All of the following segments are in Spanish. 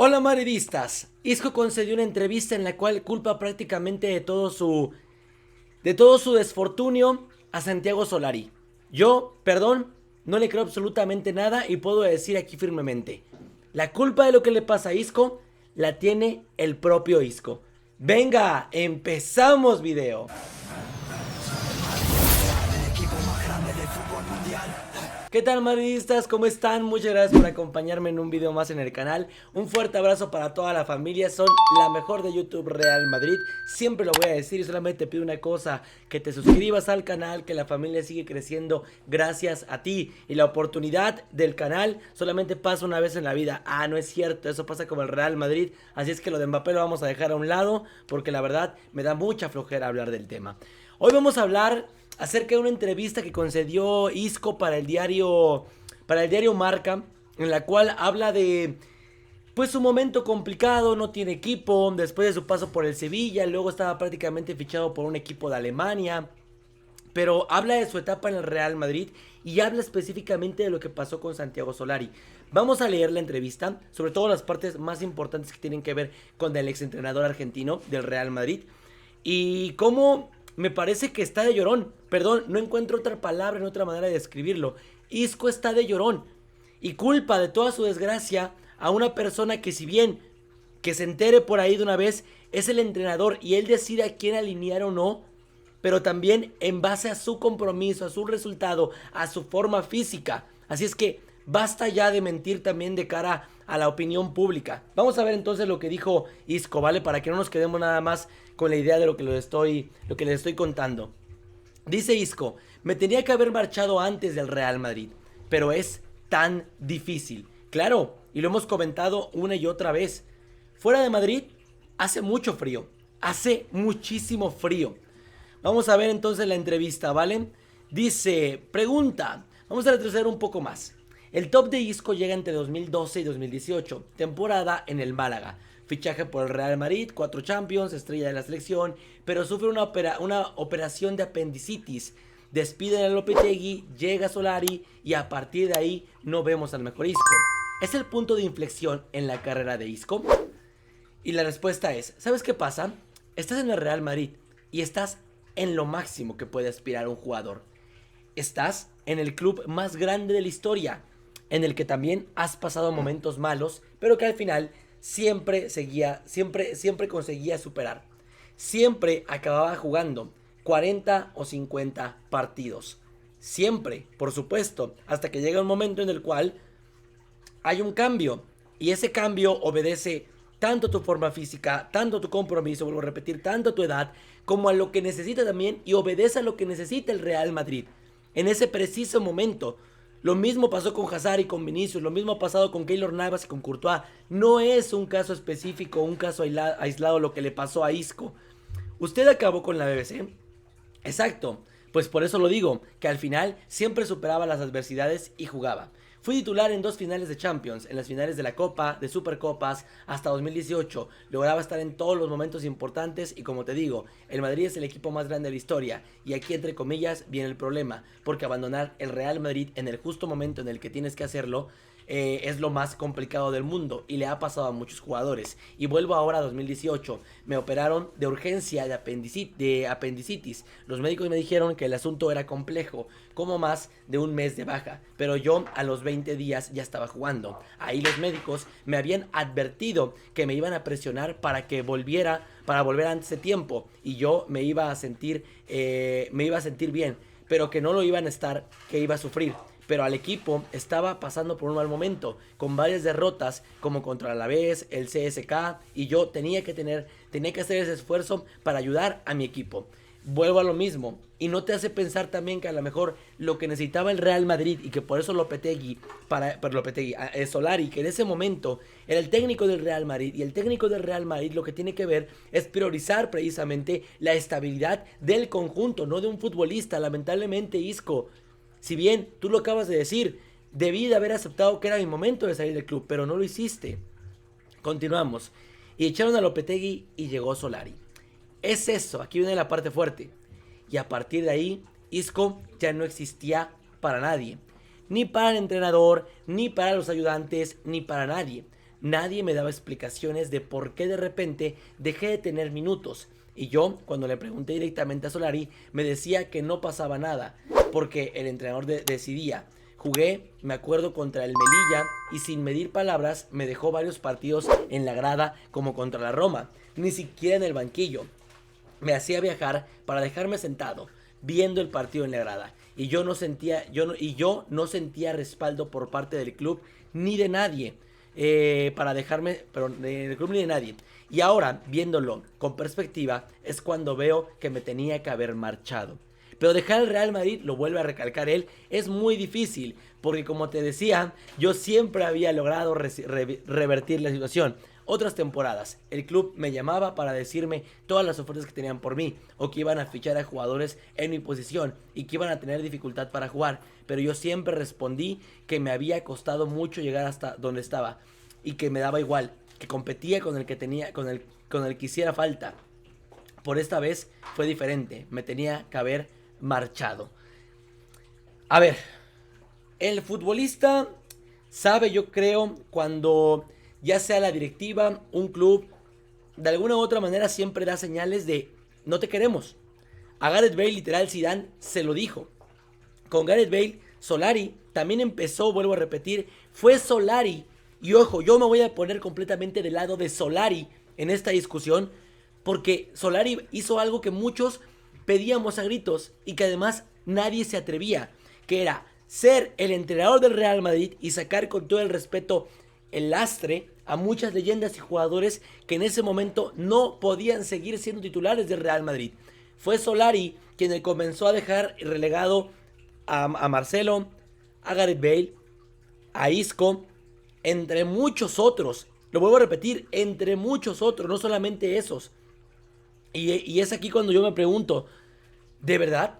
Hola madridistas, Isco concedió una entrevista en la cual culpa prácticamente de todo su desfortunio a Santiago Solari. Yo, perdón, no le creo absolutamente nada y puedo decir aquí firmemente, la culpa de lo que le pasa a Isco la tiene el propio Isco. Venga, empezamos video. ¿Qué tal madridistas? ¿Cómo están? Muchas gracias por acompañarme en un video más en el canal. Un fuerte abrazo para toda la familia. Son la mejor de YouTube Real Madrid. Siempre lo voy a decir y solamente te pido una cosa. Que te suscribas al canal, que la familia sigue creciendo gracias a ti. Y la oportunidad del canal solamente pasa una vez en la vida. Ah, no es cierto, eso pasa como el Real Madrid. Así es que lo de Mbappé lo vamos a dejar a un lado porque la verdad me da mucha flojera hablar del tema. Hoy vamos a hablar acerca de una entrevista que concedió Isco para el diario Marca, en la cual habla de pues su momento complicado, no tiene equipo, después de su paso por el Sevilla, luego estaba prácticamente fichado por un equipo de Alemania, pero habla de su etapa en el Real Madrid y habla específicamente de lo que pasó con Santiago Solari. Vamos a leer la entrevista, sobre todo las partes más importantes que tienen que ver con el exentrenador argentino del Real Madrid y cómo me parece que está de llorón. Perdón, no encuentro otra palabra, en otra manera de describirlo. Isco está de llorón y culpa de toda su desgracia a una persona que, si bien que se entere por ahí de una vez, es el entrenador y él decide a quién alinear o no, pero también en base a su compromiso, a su resultado, a su forma física. Así es que basta ya de mentir también de cara a la opinión pública. Vamos a ver entonces lo que dijo Isco, ¿vale? Para que no nos quedemos nada más con la idea de lo que les estoy contando. Dice Isco, me tenía que haber marchado antes del Real Madrid, pero es tan difícil. Claro, y lo hemos comentado una y otra vez. Fuera de Madrid hace mucho frío, hace muchísimo frío. Vamos a ver entonces la entrevista, ¿vale? Dice, pregunta, vamos a retroceder un poco más. El top de Isco llega entre 2012 y 2018, temporada en el Málaga. Fichaje por el Real Madrid, 4 Champions, estrella de la selección, pero sufre una operación de apendicitis. Despiden a Lopetegui, llega Solari y a partir de ahí no vemos al mejor Isco. ¿Es el punto de inflexión en la carrera de Isco? Y la respuesta es, ¿sabes qué pasa? Estás en el Real Madrid y estás en lo máximo que puede aspirar un jugador. Estás en el club más grande de la historia, en el que también has pasado momentos malos, pero que al final siempre conseguía superar. Siempre acababa jugando 40 o 50 partidos. Siempre, por supuesto, hasta que llega un momento en el cual hay un cambio. Y ese cambio obedece tanto tu forma física, tanto tu compromiso, vuelvo a repetir, tanto tu edad, como a lo que necesita también y obedece a lo que necesita el Real Madrid. En ese preciso momento. Lo mismo pasó con Hazard y con Vinicius, lo mismo ha pasado con Keylor Navas y con Courtois. No es un caso específico, un caso aislado lo que le pasó a Isco. Usted acabó con la BBC. Exacto, pues por eso lo digo, que al final siempre superaba las adversidades y jugaba. Fui titular en 2 finales de Champions, en las finales de la Copa, de Supercopas, hasta 2018. Lograba estar en todos los momentos importantes y, como te digo, el Madrid es el equipo más grande de la historia. Y aquí, entre comillas, viene el problema, porque abandonar el Real Madrid en el justo momento en el que tienes que hacerlo es lo más complicado del mundo y le ha pasado a muchos jugadores. Y vuelvo ahora a 2018. Me operaron de urgencia de apendicitis. Los médicos me dijeron que el asunto era complejo, como más de un mes de baja. Pero yo a los 20 días ya estaba jugando. Ahí los médicos me habían advertido que me iban a presionar para volver antes de tiempo. Y yo me iba a sentir bien, pero que no lo iban a estar, que iba a sufrir. Pero al equipo estaba pasando por un mal momento, con varias derrotas como contra el Alavés, el CSK, y yo tenía que hacer ese esfuerzo para ayudar a mi equipo. Vuelvo a lo mismo, y no te hace pensar también que a lo mejor lo que necesitaba el Real Madrid y que por eso Solari, que en ese momento era el técnico del Real Madrid, y el técnico del Real Madrid lo que tiene que ver es priorizar precisamente la estabilidad del conjunto, no de un futbolista. Lamentablemente, Isco, si bien tú lo acabas de decir, debí de haber aceptado que era mi momento de salir del club, pero no lo hiciste. Continuamos. Y echaron a Lopetegui y llegó Solari. Es eso, aquí viene la parte fuerte. Y a partir de ahí, Isco ya no existía para nadie. Ni para el entrenador, ni para los ayudantes, ni para nadie. nadie me daba explicaciones de por qué de repente dejé de tener minutos. Y yo, cuando le pregunté directamente a Solari, me decía que no pasaba nada, porque el entrenador decidía. Jugué, me acuerdo, contra el Melilla y sin medir palabras me dejó varios partidos en la grada como contra la Roma, ni siquiera en el banquillo. Me hacía viajar para dejarme sentado, viendo el partido en la grada. Y yo no sentía respaldo por parte del club ni de nadie. Para dejarme, pero del club ni de nadie. Y ahora, viéndolo con perspectiva, es cuando veo que me tenía que haber marchado. Pero dejar el Real Madrid, lo vuelve a recalcar él, es muy difícil, porque como te decía, yo siempre había logrado revertir la situación. Otras temporadas, el club me llamaba para decirme todas las ofertas que tenían por mí, o que iban a fichar a jugadores en mi posición y que iban a tener dificultad para jugar, pero yo siempre respondí que me había costado mucho llegar hasta donde estaba y que me daba igual, que competía con el que tenía, con el que hiciera falta. Por esta vez fue diferente, me tenía que haber marchado. A ver, el futbolista sabe, yo creo, cuando ya sea la directiva, un club, de alguna u otra manera siempre da señales de no te queremos. A Gareth Bale, literal, Zidane se lo dijo. Con Gareth Bale, Solari también empezó, vuelvo a repetir, fue Solari. Y ojo, yo me voy a poner completamente del lado de Solari en esta discusión, porque Solari hizo algo que muchos pedíamos a gritos y que además nadie se atrevía, que era ser el entrenador del Real Madrid y sacar con todo el respeto el lastre a muchas leyendas y jugadores que en ese momento no podían seguir siendo titulares del Real Madrid. Fue Solari quien comenzó a dejar relegado a Marcelo, a Gareth Bale, a Isco, entre muchos otros. Lo vuelvo a repetir, entre muchos otros, no solamente esos. Y es aquí cuando yo me pregunto, ¿de verdad?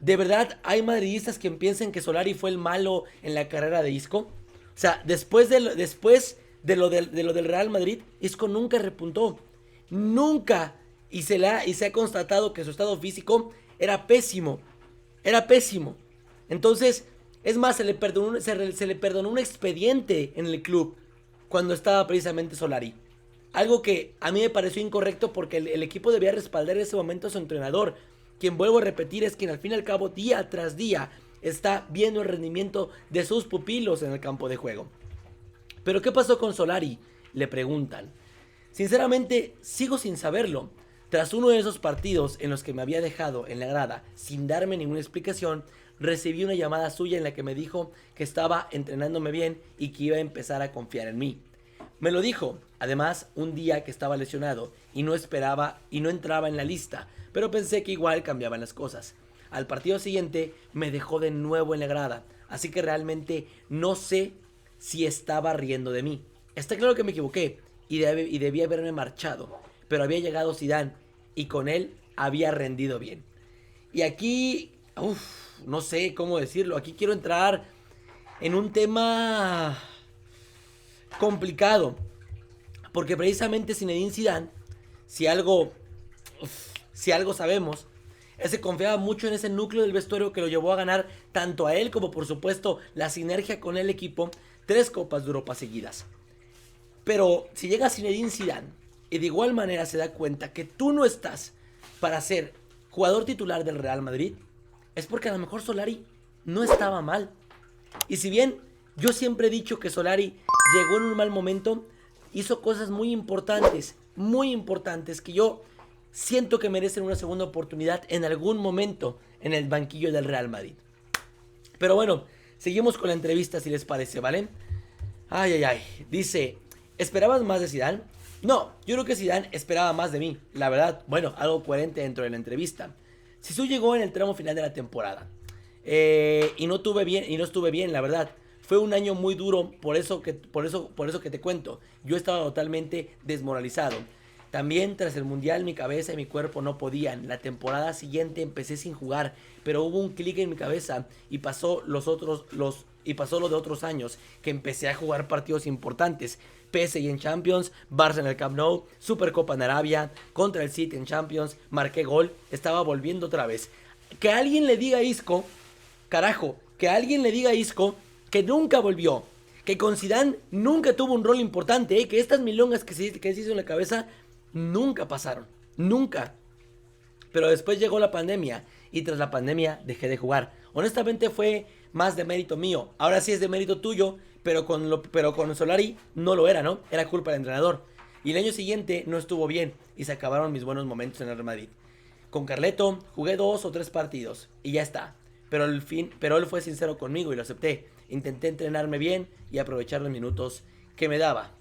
¿De verdad hay madridistas que piensen que Solari fue el malo en la carrera de Isco? O sea, después de lo del Real Madrid, Isco nunca repuntó. Nunca. Y se ha constatado que su estado físico era pésimo. Era pésimo. Entonces, es más, se le perdonó un expediente en el club cuando estaba precisamente Solari. Algo que a mí me pareció incorrecto porque el equipo debía respaldar en ese momento a su entrenador. Quien, vuelvo a repetir, es quien al fin y al cabo, día tras día, está viendo el rendimiento de sus pupilos en el campo de juego. ¿Pero qué pasó con Solari?, le preguntan. Sinceramente, sigo sin saberlo. Tras uno de esos partidos en los que me había dejado en la grada sin darme ninguna explicación, recibí una llamada suya en la que me dijo que estaba entrenándome bien y que iba a empezar a confiar en mí. Me lo dijo, además, un día que estaba lesionado y no entraba en la lista, pero pensé que igual cambiaban las cosas. Al partido siguiente me dejó de nuevo en la grada, así que realmente no sé si estaba riendo de mí. Está claro que me equivoqué y debí haberme marchado, pero había llegado Zidane y con él había rendido bien. Y aquí, no sé cómo decirlo, aquí quiero entrar en un tema complicado, porque precisamente Zinedine Zidane, si algo sabemos, se confiaba mucho en ese núcleo del vestuario que lo llevó a ganar tanto a él como por supuesto la sinergia con el equipo, 3 Copas de Europa seguidas. Pero si llega Zinedine Zidane y de igual manera se da cuenta que tú no estás para ser jugador titular del Real Madrid, es porque a lo mejor Solari no estaba mal. Y si bien yo siempre he dicho que Solari llegó en un mal momento, hizo cosas muy importantes que yo siento que merecen una segunda oportunidad en algún momento en el banquillo del Real Madrid. Pero bueno, seguimos con la entrevista si les parece, ¿vale? Dice, ¿esperabas más de Zidane? No, yo creo que Zidane esperaba más de mí, la verdad. Bueno, algo coherente dentro de la entrevista. Zizou llegó en el tramo final de la temporada y no estuve bien, la verdad. Fue un año muy duro, por eso que te cuento. Yo estaba totalmente desmoralizado. También tras el mundial mi cabeza y mi cuerpo no podían. La temporada siguiente empecé sin jugar, pero hubo un clic en mi cabeza y pasó lo de otros años, que empecé a jugar partidos importantes. PSG en Champions, Barça en el Camp Nou, Supercopa en Arabia, contra el City en Champions, marqué gol, estaba volviendo otra vez. Que alguien le diga a Isco, carajo, que alguien le diga a Isco que nunca volvió, que con Zidane nunca tuvo un rol importante, que estas milongas que se hizo en la cabeza nunca pasaron, nunca. Pero después llegó la pandemia y tras la pandemia dejé de jugar. Honestamente fue más de mérito mío. Ahora sí es de mérito tuyo, pero con Solari no lo era, ¿no? Era culpa del entrenador. Y el año siguiente no estuvo bien y se acabaron mis buenos momentos en el Real Madrid. Con Carleto jugué 2 o 3 partidos y ya está. Pero él fue sincero conmigo y lo acepté. Intenté entrenarme bien y aprovechar los minutos que me daba.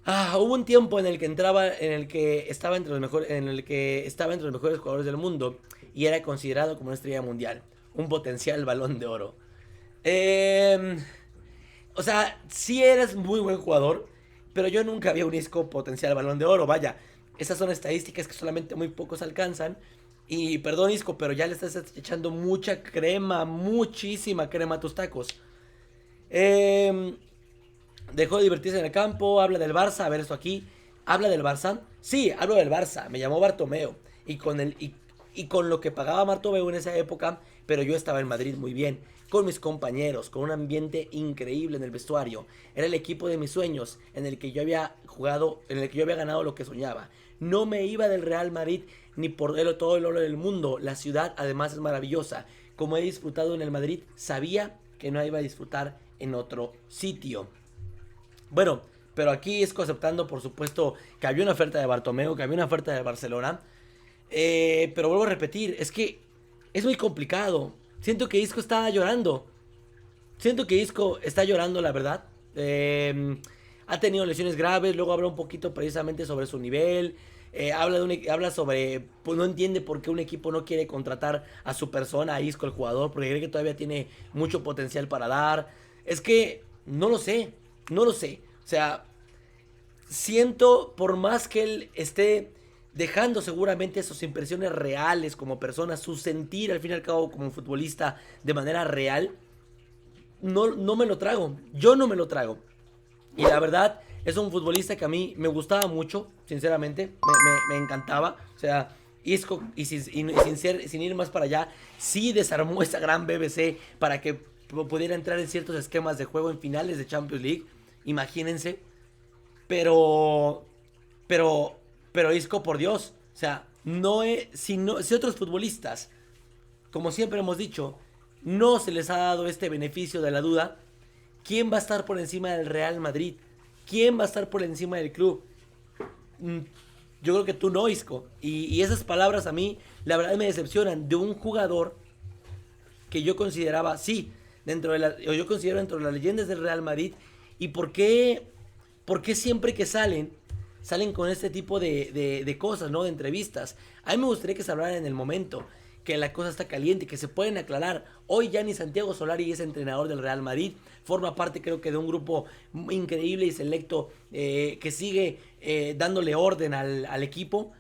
Hubo un tiempo en el que estaba entre los mejores jugadores del mundo y era considerado como una estrella mundial, un potencial Balón de Oro. O sea, sí eres muy buen jugador, pero yo nunca vi a un Isco potencial Balón de Oro. Vaya, esas son estadísticas que solamente muy pocos alcanzan. Y perdón, Isco, pero ya le estás echando mucha crema, muchísima crema a tus tacos. Dejó de divertirse en el campo, habla del Barça, a ver esto aquí. ¿Habla del Barça? Sí, hablo del Barça, me llamó Bartomeu. Y con lo que pagaba Bartomeu en esa época, pero yo estaba en Madrid muy bien, con mis compañeros, con un ambiente increíble en el vestuario. Era el equipo de mis sueños, en el que yo había jugado, en el que yo había ganado lo que soñaba. No me iba del Real Madrid ni por todo el oro del mundo. La ciudad además es maravillosa. Como he disfrutado en el Madrid, sabía que no iba a disfrutar en otro sitio. Bueno, pero aquí es aceptando, por supuesto, que había una oferta de Bartomeu, que había una oferta de Barcelona. Pero vuelvo a repetir, es que es muy complicado. Siento que Isco está llorando. La verdad. Ha tenido lesiones graves, luego habla un poquito precisamente sobre su nivel. Habla sobre, pues no entiende por qué un equipo no quiere contratar a su persona, a Isco el jugador, porque cree que todavía tiene mucho potencial para dar. Es que no lo sé. O sea, siento, por más que él esté dejando seguramente sus impresiones reales como persona, su sentir al fin y al cabo como futbolista de manera real, no me lo trago. Yo no me lo trago. Y la verdad, es un futbolista que a mí me gustaba mucho, sinceramente, me encantaba. O sea, Isco, y sin ir más para allá, sí desarmó esa gran BBC para que pudiera entrar en ciertos esquemas de juego en finales de Champions League. Imagínense. Pero Isco, por Dios, o sea, si otros futbolistas, como siempre hemos dicho, no se les ha dado este beneficio de la duda, ¿quién va a estar por encima del Real Madrid? ¿Quién va a estar por encima del club? Yo creo que tú no, Isco. Y esas palabras a mí, la verdad, me decepcionan de un jugador que yo consideraba, sí, yo considero dentro de las leyendas del Real Madrid. ¿Y por qué siempre que salen con este tipo de cosas, ¿no? De entrevistas? A mí me gustaría que se hablara en el momento, que la cosa está caliente, que se pueden aclarar. Hoy ya ni Santiago Solari es entrenador del Real Madrid, forma parte creo que de un grupo increíble y selecto que sigue dándole orden al equipo,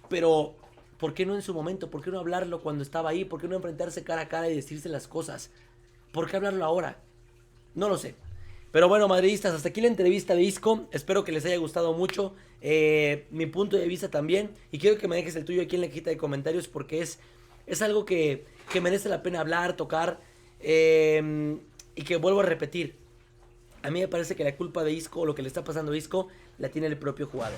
pero ¿por qué no en su momento? ¿Por qué no hablarlo cuando estaba ahí? ¿Por qué no enfrentarse cara a cara y decirse las cosas? ¿Por qué hablarlo ahora? No lo sé. Pero bueno, madridistas, hasta aquí la entrevista de Isco. Espero que les haya gustado mucho. Mi punto de vista también. Y quiero que me dejes el tuyo aquí en la cajita de comentarios, porque es algo que merece la pena hablar, tocar. Y que vuelvo a repetir. A mí me parece que la culpa de Isco, o lo que le está pasando a Isco, la tiene el propio jugador.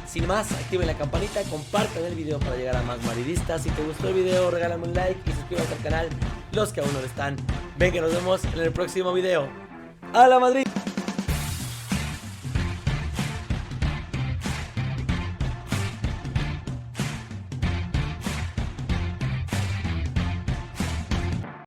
Sin más, activen la campanita, compartan el video para llegar a más madridistas. Si te gustó el video, regálame un like y suscríbete al canal, los que aún no lo están. Ven que nos vemos en el próximo video. ¡A la Madrid!